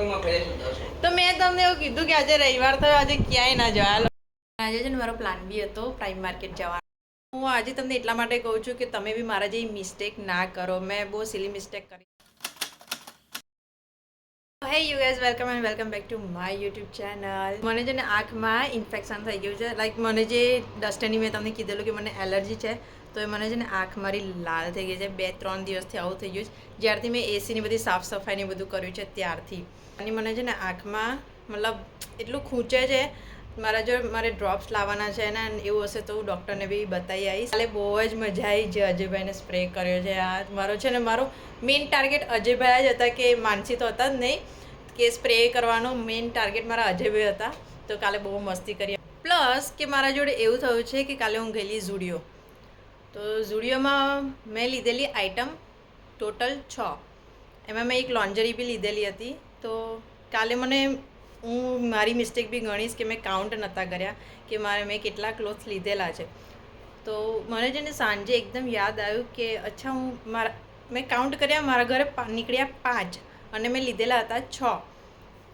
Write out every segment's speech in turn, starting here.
તો મેં તમને એવું કીધું કે આજે રવિવાર થયો, આજે ક્યાંય ના જવા. આજે છે ને મારો પ્લાન બી હતો પ્રાઇમ માર્કેટ જવાનો. હું આજે તમને એટલા માટે કહું છું કે તમે બી મારા જેવી મિસ્ટેક ના કરો. મેં બહુ સિલી મિસ્ટેક કરી. હે you guys, welcome and welcome back to my YouTube channel. મને છે ને આંખમાં ઇન્ફેક્શન થઈ ગયું છે. લાઈક મને જે ડસ્ટની મેં તમને કીધેલું કે મને એલર્જી છે, તો એ મને છે ને આંખ મારી લાલ થઈ ગઈ છે. 2-3 દિવસથી આવું થઈ ગયું છે. જ્યારથી મેં એસીની બધી સાફ સફાઈને બધું કર્યું છે ત્યારથી. અને મને છે ને આંખમાં મતલબ એટલું ખૂંચે છે. મારે ડ્રોપ્સ લાવવાના છે ને એવું હશે તો હું ડૉક્ટરને બી બતાવી આવીશ. કાલે બહુ જ મજા આવી જે અજયભાઈને સ્પ્રે કર્યો છે. આ મારો છે ને મારો મેઇન ટાર્ગેટ અજયભાઈ જ હતા, કે માનસી તો હતા જ નહીં, કે સ્પ્રે કરવાનો મેઇન ટાર્ગેટ મારા અજયભાઈ હતા. તો કાલે બહુ મસ્તી કરી. પ્લસ કે મારા જોડે એવું થયું છે કે કાલે હું ગયેલી ઝુડિયો. તો ઝુડિયોમાં મેં લીધેલી આઇટમ ટોટલ 6. એમાં મેં એક લોન્જરી બી લીધેલી હતી. તો કાલે હું મારી મિસ્ટેક બી ગણીશ કે મેં કાઉન્ટ નહોતા કર્યા કે મેં કેટલા ક્લોથ્સ લીધેલા છે. તો મને છે ને સાંજે એકદમ યાદ આવ્યું કે અચ્છા મેં કાઉન્ટ કર્યા, મારા ઘરે નીકળ્યા 5 અને મેં લીધેલા હતા 6.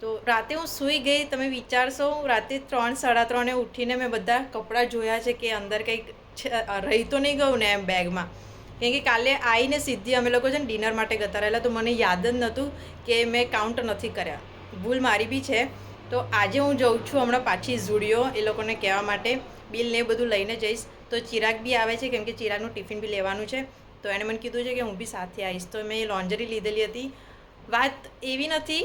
તો રાતે હું સૂઈ ગઈ. તમે વિચારશો, રાતે 3-3:30 ઉઠીને મેં બધા કપડાં જોયા છે કે અંદર કંઈક રહી તો નહીં ગયું ને એમ બેગમાં. કેમ કે કાલે આવીને સીધી અમે લોકો છે ને ડિનર માટે જતા રહેલા, તો મને યાદ જ નહોતું કે મેં કાઉન્ટ નથી કર્યા. ભૂલ મારી બી છે. તો આજે હું જઉં છું હમણાં પાછી ઝુડિયો એ લોકોને કહેવા માટે. બિલ ને બધું લઈને જઈશ. તો ચિરાગ બી આવે છે, કેમ કે ચિરાગનું ટિફિન બી લેવાનું છે. તો એણે મને કીધું છે કે હું બી સાથે આવીશ. તો મેં લોન્જરી લીધેલી હતી. વાત એવી નથી,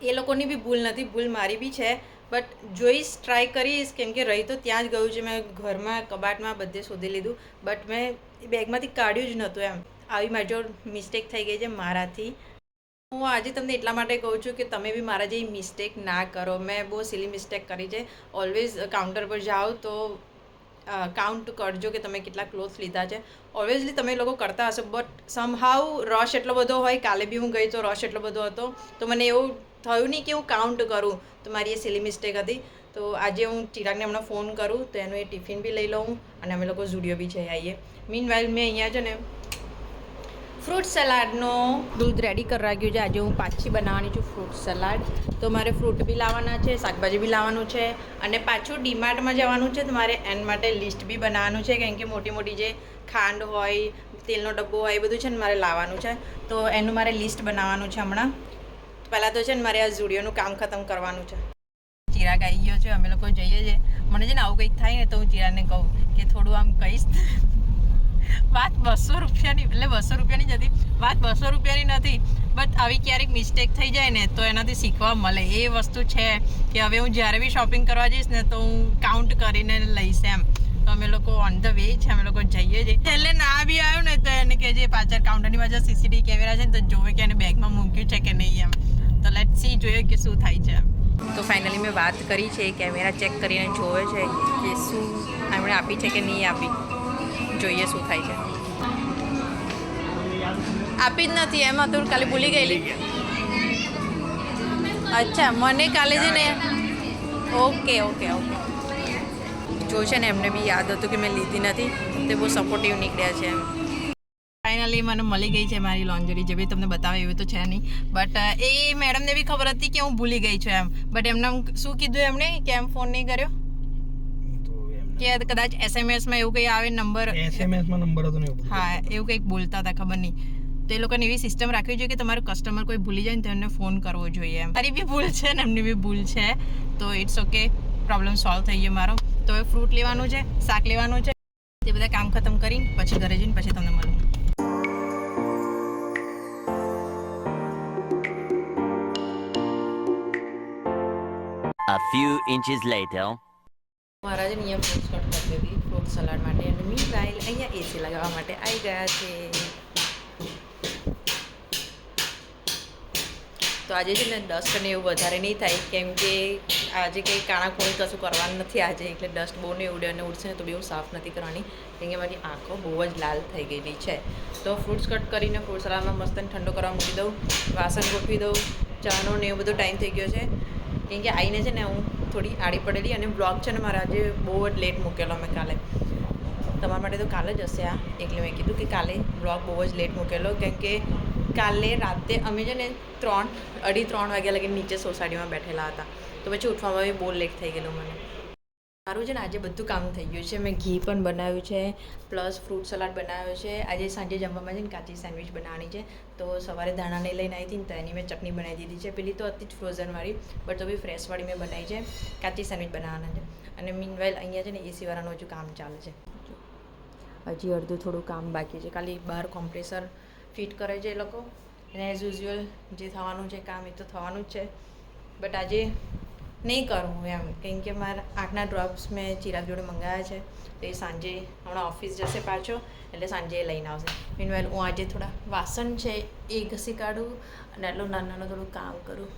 એ લોકોની બી ભૂલ નથી, ભૂલ મારી બી છે. બટ જોઈશ, ટ્રાય કરીશ, કેમ કે રહી તો ત્યાં જ ગયું છે. મેં ઘરમાં કબાટમાં બધે શોધી લીધું, બટ મેં બેગમાંથી કાઢ્યું જ નહોતું એમ. આવી મારી જો મિસ્ટેક થઈ ગઈ છે મારાથી. હું આજે તમને એટલા માટે કહું છું કે તમે બી મારા જેવી મિસ્ટેક ના કરો. મેં બહુ સિલી મિસ્ટેક કરી છે. ઓલવેઝ કાઉન્ટર પર જાઓ તો કાઉન્ટ કરજો કે તમે કેટલા ક્લોથ્સ લીધા છે. ઓબ્વિયસલી તમે લોકો કરતા હશો, બટ સમહાઉ રશ એટલો બધો હોય. કાલે બી હું ગઈ તો રશ એટલો બધો હતો, તો મને એવું થયું નહીં કે હું કાઉન્ટ કરું. તો મારી એ સિલી મિસ્ટેક હતી. તો આજે હું ચિરાગને હમણાં ફોન કરું તો એનું એ ટિફિન બી લઈ લઉં અને અમે લોકો ઝુડિયો બી જઈ આવીએ. મીનવાઇલ મેં અહીંયા છે ને ફ્રૂટ સલાડનો દૂધ રેડી કરી રાખ્યું છે. આજે હું પાછી બનાવવાની છું ફ્રૂટ સલાડ. તો મારે ફ્રૂટ બી લાવવાના છે, શાકભાજી બી લાવવાનું છે, અને પાછું ડીમાર્ટમાં જવાનું છે. તો મારે એન માટે લિસ્ટ બી બનાવવાનું છે, કેમ કે મોટી મોટી જે ખાંડ હોય, તેલનો ડબ્બો હોય, એ બધું છે ને મારે લાવવાનું છે. તો એનું મારે લિસ્ટ બનાવવાનું છે હમણાં. પહેલાં તો છે ને મારે આ ઝુડિયોનું કામ ખતમ કરવાનું છે. ચિરાગ આવી ગયો છે, અમે લોકો જઈએ છીએ. મને છે ને આવું કંઈક થાય ને તો હું ચિરાગને કહું કે થોડું આમ કહીશ. વાત 200 રૂપિયાની, એટલે 200 રૂપિયાની જ હતી. વાત 200 રૂપિયાની નથી, બટ આવી ક્યારેક મિસ્ટેક થઈ જાય ને તો એનાથી શીખવા મળે. એ વસ્તુ છે કે હવે હું જ્યારે બી શોપિંગ કરવા જઈશ ને તો હું કાઉન્ટ કરીને લઈશ એમ. તો અમે લોકો ઓન ધ વે છે, અમે લોકો જઈએ છીએ. છેલ્લે ના બી આવ્યું ને તો એને કે જે પાછળ કાઉન્ટરની પાછળ CCTV કેમેરા છે ને તો જોવે કે એને બેગમાં મૂક્યું છે કે નહીં એમ. તો લેટ સી, જોઈએ કે શું થાય છે. તો ફાઇનલી મેં વાત કરી છે, કેમેરા ચેક કરીને જોવે છે કે શું એમણે આપી છે કે નહીં આપી. જોઈએ શું થાય છે. આપી જ નથી એમ હતું, કાલે ભૂલી ગયેલી. અચ્છા, મને કાલે છે ને ઓકે જો છે ને એમને બી યાદ હતું કે મેં લીધી નથી. તે બહુ સપોર્ટિવ નીકળ્યા છે એમ. ફાઇનલી મને મળી ગઈ છે મારી લોન્જરી, જે બી તમને બતાવે એવું તો છે નહીં. બટ એ મેડમને બી ખબર હતી કે હું ભૂલી ગઈ છું એમ. બટ એમને શું કીધું એમણે, કેમ ફોન નહીં કર્યો? કે કદાચ SMS માં એવું કંઈ આવે નંબર, SMS માં નંબર હતો ને. હા, એવું કંઈક બોલતા હતા, ખબર નહીં. તો એ લોકોને એવી સિસ્ટમ રાખવી જોઈએ કે તમારું કસ્ટમર કોઈ ભૂલી જાય ને તો એમને ફોન કરવો જોઈએ એમ. તારી બી ભૂલ છે ને એમની બી ભૂલ છે, તો ઇટ્સ ઓકે, પ્રોબ્લેમ સોલ્વ થઈ ગયો મારો. તો હવે ફ્રૂટ લેવાનું છે, શાક લેવાનું છે, તે બધા કામ ખતમ કરીને પછી ઘરે જઈને પછી તમને મળું. A few inches later. મહારાજે અહીંયા ફ્રૂટ કટ કરી દીધી ફ્રૂટ સલાડ માટે, અને મીનવાઇલ અહીંયા એસી લગાવવા માટે આવી ગયા છે. તો આજે છે ને ડસ્ટ ને એવું વધારે નહીં થાય, કેમ કે આજે કંઈ કાણાખૂણી કશું કરવાનું નથી આજે, એટલે ડસ્ટ બહુ નહીં ઉડે, અને ઉડશે ને તો બહુ સાફ નથી કરવાની, કેમ કે મારી આંખો બહુ જ લાલ થઈ ગયેલી છે. તો ફ્રૂટ્સ કટ કરીને ફ્રૂટ સલાડમાં મસ્ત ઠંડો કરવા મૂકી દઉં, વાસણ ગોઠવી દઉં, ચાનો ને એવું બધો ટાઈમ થઈ ગયો છે. કેમ કે આવીને છે ને હું થોડી આડી પડેલી, અને બ્લોગ છે ને મારે આજે બહુ જ લેટ મૂકેલો મેં કાલે. તમારા માટે તો કાલે જ હશે આ, એટલે મેં કીધું કે કાલે બ્લોગ બહુ જ લેટ મૂકેલો, કેમ કે કાલે રાતે અમે છે ને 2:30 વાગ્યા લગી નીચે સોસાયટીમાં બેઠેલા હતા, તો પછી ઉઠવામાં બી બહુ લેટ થઈ ગયેલું મને. મારું છે ને આજે બધું કામ થઈ ગયું છે. મેં ઘી પણ બનાવ્યું છે, પ્લસ ફ્રૂટ સલાડ બનાવ્યો છે. આજે સાંજે જમવામાં છે ને કાચી સેન્ડવિચ બનાવવાની છે. તો સવારે ધાણાને લઈને આવી હતી ને તો એની મેં ચટણી બનાવી દીધી છે. પેલી તો હતી જ ફ્રોઝનવાળી, બટ તો બી ફ્રેશવાળી મેં બનાવી છે. કાચી સેન્ડવિચ બનાવવાના છે. અને મીનવાઇલ અહીંયા છે ને એસીવાળાનું હજુ કામ ચાલે છે. હજી અડધું થોડું કામ બાકી છે. ખાલી બહાર કોમ્પ્રેસર ફિટ કરે છે એ લોકો. અને એઝ યુઝ્યુઅલ જે થવાનું છે કામ એ તો થવાનું જ છે, બટ આજે નહીં કરું એમ, કેમ કે મારા આંખના ડ્રોપ્સ મેં ચિરાગ જોડે મંગાવ્યા છે. તો એ સાંજે હમણાં ઓફિસ જશે પાછો, એટલે સાંજે એ લઈને આવશે. મીનવાઇલ હું આજે થોડા વાસણ છે એ ઘસી કાઢું અને આટલું નાનું થોડું કામ કરું.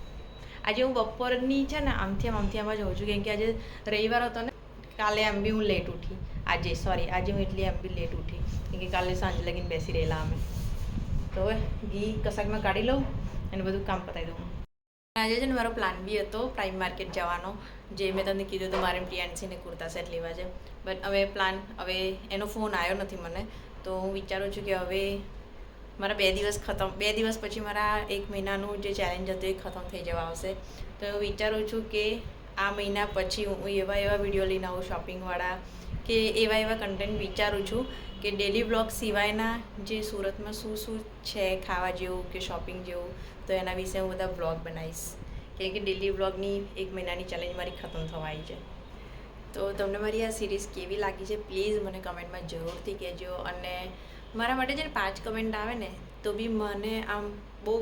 આજે હું બપોરની છે ને આમથી આમ જ હોઉં છું, કેમ કે આજે રવિવાર હતો ને. કાલે એમ બી હું લેટ ઉઠી. આજે હું એટલી એમ બી લેટ ઉઠી, કેમ કે કાલે સાંજે લગીને બેસી રહેલા અમે. તો હવે ઘી કશાકમાં કાઢી લઉં અને બધું કામ પતાવી દઉં. આજે છે ને મારો પ્લાન બી હતો પ્રાઇમ માર્કેટ જવાનો, જે મેં તમને કીધું તો મારે પ્રિયાંશીને કુર્તા સેટ લેવા છે. બટ હવે એનો ફોન આવ્યો નથી મને, તો હું વિચારું છું કે હવે મારા 2 દિવસ પછી મારા 1 મહિનાનું જે ચેલેન્જ હતું એ ખતમ થઈ જવા આવશે. તો હું વિચારું છું કે આ મહિના પછી હું એવા વિડીયો લઈને આવું શોપિંગવાળા, કે એવા કન્ટેન્ટ વિચારું છું કે ડેલી બ્લોગ સિવાયના જે સુરતમાં શું છે ખાવા જેવું કે શોપિંગ જેવું, તો એના વિશે હું બધા બ્લોગ બનાવીશ. કેમ કે ડેલી બ્લોગની 1 મહિનાની ચેલેન્જ મારી ખતમ થવા આવી છે. તો તમને મારી આ સિરીઝ કેવી લાગી છે પ્લીઝ મને કમેન્ટમાં જરૂરથી કહેજો. અને મારા માટે છે ને 5 કમેન્ટ આવે ને તો બી મને આમ બહુ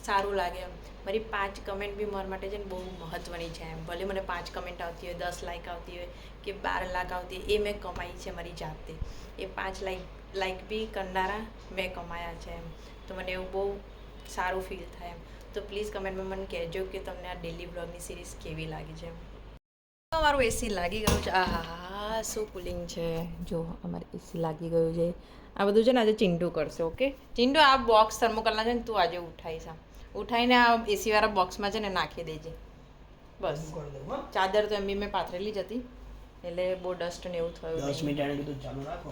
સારું લાગે. મારી 5 કમેન્ટ બી મારા માટે છે ને બહુ મહત્ત્વની છે એમ. ભલે મને 5 કમેન્ટ આવતી હોય, 10 લાઇક આવતી હોય કે 12 લાખ આવતી હોય, એ મેં કમાઈ છે મારી જાતે. એ 5 લાઇક બી કરનારા મેં કમાયા છે એમ. તો મને એવું બહુ સારું ફીલ થાય એમ. તો પ્લીઝ કમેન્ટમાં મને કહેજો કે તમને આ ડેલી બ્લોગની સિરીઝ કેવી લાગી છે. અમારું એસી લાગી ગયું છે. આહા શું કુલિંગ છે. જો અમારે એસી લાગી ગયું છે. આ બધું છે ને આજે ચિંટુ કરશે. ઓકે ચિંટુ, આ બોક્સ થર્મોકોલના છે ને તું આજે ઉઠાવીને આ એસીવાળા બોક્સમાં છે ને નાખી દેજે બસ. ચાદર તો એમ બી મેં પાથરેલી જ હતી, એટલે બહુ ડસ્ટ ને એવું થયું. 10 મિનિટ આને કીધું ચાલુ રાખો.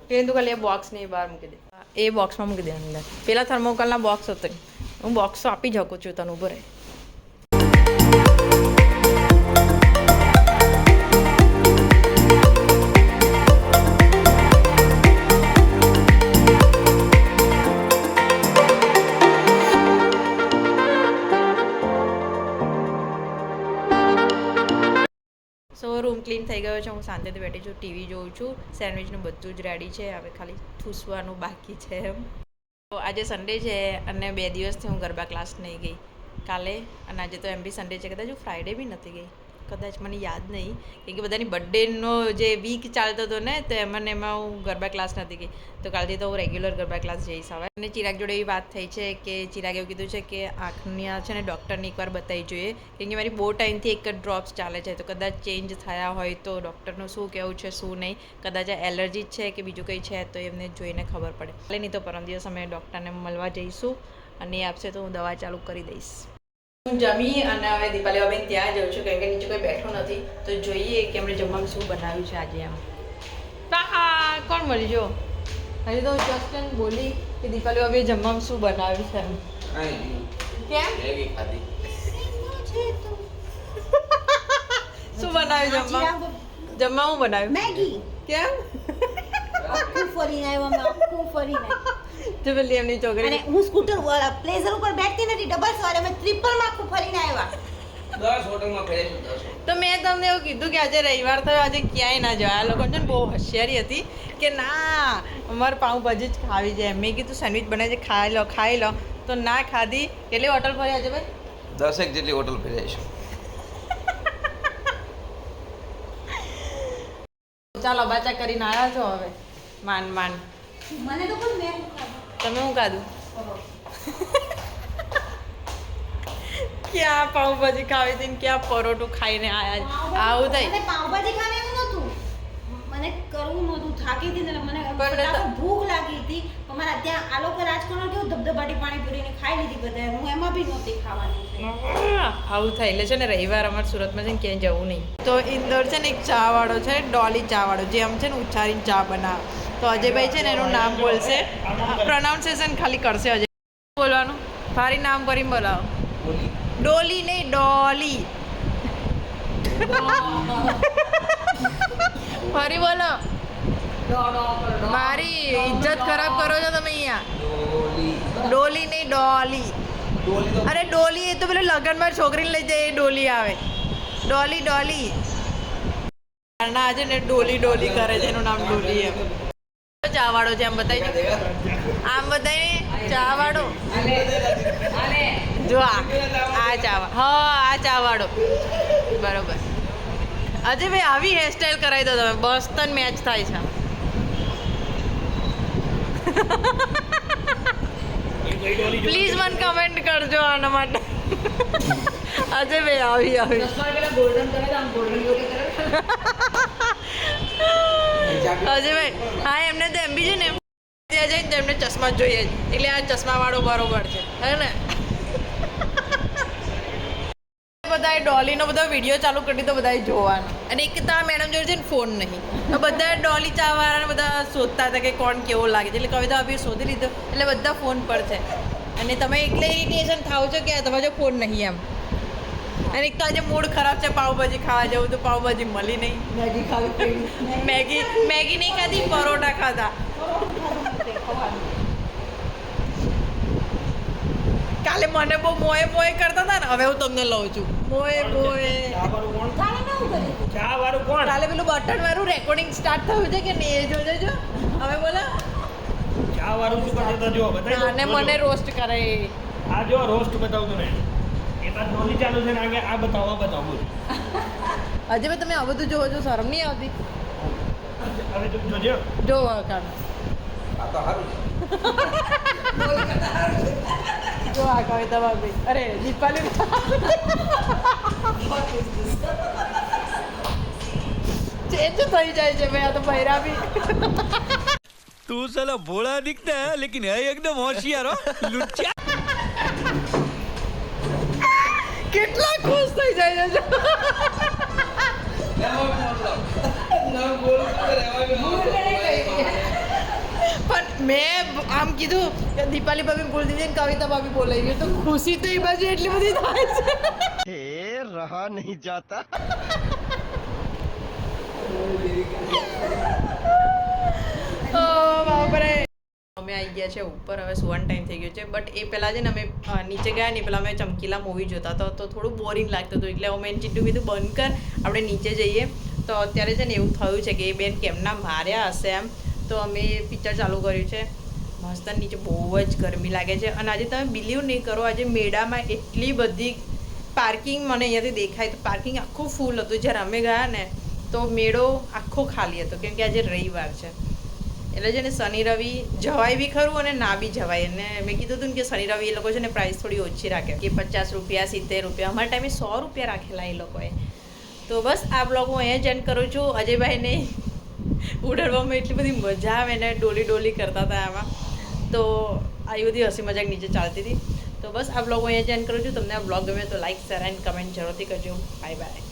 તું ખાલી એ બોક્સ ને બહાર મૂકી દે. એ બોક્સમાં મૂકી દે અંદર. પેલા થર્મોકોલના બોક્સ હતો, હું બોક્સ તો આપી શકું છું તને. ઉભો રહે. સો રૂમ ક્લીન થઈ ગયો છે. હું શાંતિથી બેઠી છું, ટીવી જોઉં છું. સેન્ડવિચનું બધું જ રેડી છે, હવે ખાલી ઠૂસવાનું બાકી છે એમ. તો આજે સન્ડે છે અને 2 દિવસથી હું ગરબા ક્લાસ નહીં ગઈ. કાલે અને આજે તો એમ બી સન્ડે છે, કદાચ હું ફ્રાઈડે બી નથી ગઈ, કદાચ મને યાદ નહીં, કેમ કે બધાની બર્થડેનો જે વીક ચાલતો હતો ને તો એમાં હું ગરબા ક્લાસ નથી ગઈ. તો કાલથી તો હું રેગ્યુલર ગરબા ક્લાસ જઈશ હવે. અને ચિરાગ જોડે એવી વાત થઈ છે કે ચિરાગ એવું કીધું છે કે આંખની આ છે ને ડૉક્ટરને એકવાર બતાવી જોઈએ, કેમ કે મારી બહુ ટાઈમથી એક જ ડ્રોપ્સ ચાલે છે. તો કદાચ ચેન્જ થયા હોય તો ડૉક્ટરનું શું કહેવું છે શું નહીં, કદાચ આ એલર્જી છે કે બીજું કંઈ છે તો એમને જોઈને ખબર પડે. એટલે નહીં તો પરમ દિવસ અમે ડૉક્ટરને મળવા જઈશું અને એ આપશે તો હું દવા ચાલુ કરી દઈશ. હું જમી અને હવે દીપાલી બેન ત્યાં જાઉં છું, કેમ કે નીચે કોઈ બેઠો નથી. તો જોઈએ કે એમણે જમવાનું શું બનાવ્યું છે આજે એમ. કોણ મળી જો હજી તો જસ્ટન બોલી કે દીપાલી હવે જમવામાં શું બનાવ્યું છે એમ. કેમ શું બનાવ્યું જમવા હું બનાવ્યું મેગી. કેમ તો પેલી એમની છોકરી અને હું સ્કૂટર પ્લેઝર ઉપર બેઠતી નથી, ડબલ સવારે અમે ટ્રિપલ માં આખું ફરીને આવ્યા. 10 હોટલમાં ફેરેલું 10. તો મેં તમને એવું કીધું કે આજે રવિવાર થયો, આજે ક્યાંય ના જવાય. આ લોકો છે ને બહુ હોશિયારી હતી કે ના અમારે પાઉંભાજી જ ખાવી છે. મેં કીધું સેન્ડવિચ બનાવી છે, ખાઈ લો તો ના ખાધી. કેટલી હોટલ ફરી આજે ભાઈ? 10 જેટલી હોટલ ફેરાઈશું. ચાલો બાચા કરીને આવ્યા છો હવે માંડ મને તો પણ મેં તમે શું ખાધું? ક્યાં પાઉંભાજી ખાવી હતી ને ક્યાં પરોઠું ખાઈને આયા. આવું થાય. મને પાવભાજી ખાવાનું નહોતું, મને કરવું નહોતું, થાકી હતી ને મને પણ ફટાફટ ભૂખ લાગી હતી. અમારા ત્યાં આ લોકો રાજકોટમાં કેવું ધબધબાટી પાણીપુરીને ખાઈ લીધી બધા, હું એમાં બી નહોતી ખાવાની. આવું થાય. એટલે છે ને રવિવાર અમારા સુરતમાં છે ને ક્યાંય જવું નહીં. તો ઇન્દોર છે ને એક ચા વાળો છે, ડોલી ચા વાળો, જે આમ છે ને ઉચ્ચારીને ચા બનાવે. તો અજયભાઈ છે ને એનું નામ બોલશે, પ્રોનાઉન્સિએશન ખાલી કરશે અજય. બોલવાનું ફરી નામ કરીને બોલાવો. ડોલી નહીં ડોલી. ફરી બોલો. મારી ઇજ્જત ખરાબ કરો છો તમે અહીંયા. ડોલી નહીં ડોલી. અરે ડોલી એ તો પેલું લગનમાં છોકરીને લઈ જાય એ ડોલી આવે. ડોલી ડોલી. ના આજે ને ડોલી ડોલી કરે છે એનું નામ ડોલી એમ. ચા વાળો છે આમ બતાવી આમ બતાવી ચા વાળો જો આ ચા હા આ ચા વાળો બરોબર. અજય ભાઈ આવી હેરસ્ટાઈલ કરાવી દો તમે બસ તન મેચ થાય છે. પ્લીઝ મને કમેન્ટ કરજો આના માટે. અજય ભાઈ આવી આવી અજયભાઈ હા એમને તો એમ બી છે ને ત્યાં જઈને તો એમને ચશ્મા જ જોઈએ જ એટલે આ ચશ્માવાળો બરોબર છે હે ને. બધાએ ડોલીનો બધો વિડીયો ચાલુ કરી દીધો બધાએ જોવાનો અને એક તો આ મેડમ જોડે છે ને ફોન નહીં તો બધા ડોલી ચાવાળાને બધા શોધતા હતા કે કોણ કેવો લાગે છે એટલે કવિતા આપી શોધી લીધો એટલે બધા ફોન પર છે અને તમે એટલે ઇરિટેશન થાવ છો કે તમારે જો ફોન નહીં એમ. અને એક તો આજે મૂડ ખરાબ છે પાવભાજી ખાવા જવું તો પાવભાજી મળી નહીં. મેગી ખાવી મેગી નહીં ખાધી પરોઠા ખાધા. કાલે મને બહુ મોએ કરતા હતા ને હવે હું તમને લઉં છું મોએ કાલે પેલું બટન વાળું રેકોર્ડિંગ સ્ટાર્ટ થયું છે કે નહીં એ જોજો જો હવે બોલો ચા વાળું શું કરતા જો બતાવી અને મને રોસ્ટ કરે આ જો રોસ્ટ બતાવતો ને એ તાર ડોલી ચાલુ છે ને આગે આ બતાવો હજી ભાઈ તમે આ બધું જોવો છો શરમ નહીં આવતી. હવે જોજો જો કામ આ તો સારું જો આ કવિતા ભાભી અરે દીપાલી ચેન્જ થઈ જાય છે ભાઈ આ તો બૈરા બી. तू साला भोला दिखता है लेकिन है एकदम होशियार हो लुच्चा. કેટલા ખુશ થઈ જાય છે. પણ મેં આમ કીધું કે દીપાલી ભાભી બોલી દીધી ને કવિતા ભાભી બોલાઈ ગઈ તો ખુશી તો એ બાજુ એટલી બધી થાય છે. रहा नहीं जाता. ઓ બાપરે અમે આવી ગયા છે ઉપર હવે સુવાનો ટાઈમ થઈ ગયો છે બટ એ પહેલાં છે ને અમે નીચે ગયા ને પહેલાં અમે ચમકીલા મૂવી જોતા હતા તો થોડું બોરિંગ લાગતું હતું એટલે અમે ચીટું કીધું બંધ કર આપણે નીચે જઈએ. તો અત્યારે છે ને એવું થયું છે કે એ બેન કેમના માર્યા હશે એમ તો અમે પિક્ચર ચાલુ કર્યું છે મસ્ત. નીચે બહુ જ ગરમી લાગે છે અને આજે તમે બિલીવ નહીં કરો આજે મેળામાં એટલી બધી પાર્કિંગ મને અહીંયાથી દેખાય તો પાર્કિંગ આખું ફૂલ હતું. જ્યારે અમે ગયા ને તો મેળો આખો ખાલી હતો કેમ કે આજે રવિવાર છે એટલે છે ને શનિ રવિ જવાય બી ખરું અને ના બી જવાય. અને મેં કીધું હતું ને કે શનિ રવિ એ લોકો છે ને પ્રાઇસ થોડી ઓછી રાખે કે 50 રૂપિયા 70 રૂપિયા અમારા ટાઈમે 100 રૂપિયા રાખેલા એ લોકોએ. તો બસ આ બ્લોગ હું અહીંયા જ એન્ડ કરું છું. અજયભાઈને ઉડાડવામાં એટલી બધી મજા આવે ને ડોલી ડોલી કરતા હતા આમાં તો આવી બધી હસી મજાક નીચે ચાલતી હતી. તો બસ આ બ્લોગ હું અહીંયા જ એન્ડ કરું છું. તમને આ બ્લોગ ગમે તો લાઈક શેર એન્ડ કમેન્ટ જરૂરથી કરજો. Bye bye.